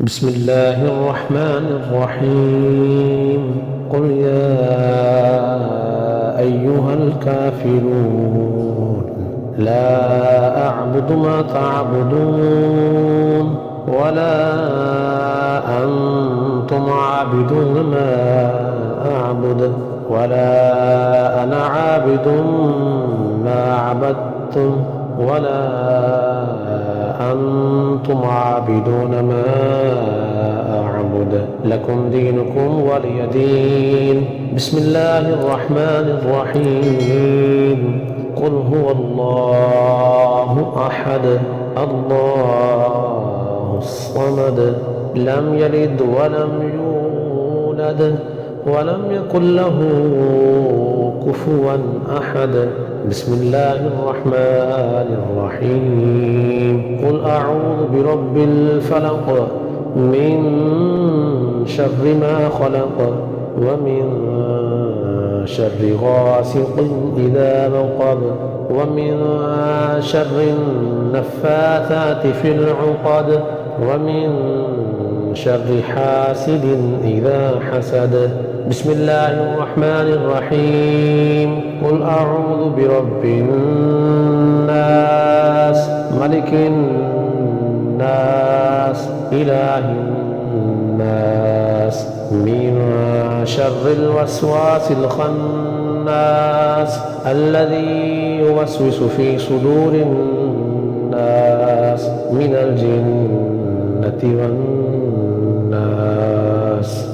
بسم الله الرحمن الرحيم. قل يا أيها الكافرون لا أعبد ما تعبدون ولا أنتم عابدون ما أعبد ولا أنا عابد ما عبدتم ولا أنتم عابدون ما أعبد لكم دينكم ولي دين. بسم الله الرحمن الرحيم. قل هو الله أحد الله الصمد لم يلد ولم يولد ولم يكن له كفوا أحد. بسم الله الرحمن الرحيم. قل أعوذ برب الفلق من شر ما خلق ومن شر غاسق إذا وقب ومن شر النفاثات في العقد ومن شر حاسد إذا حسد. بسم الله الرحمن الرحيم. قل أعوذ برب الناس ملك الناس إله الناس من شر الوسواس الخناس الذي يوسوس في صدور الناس من الجنة والناس.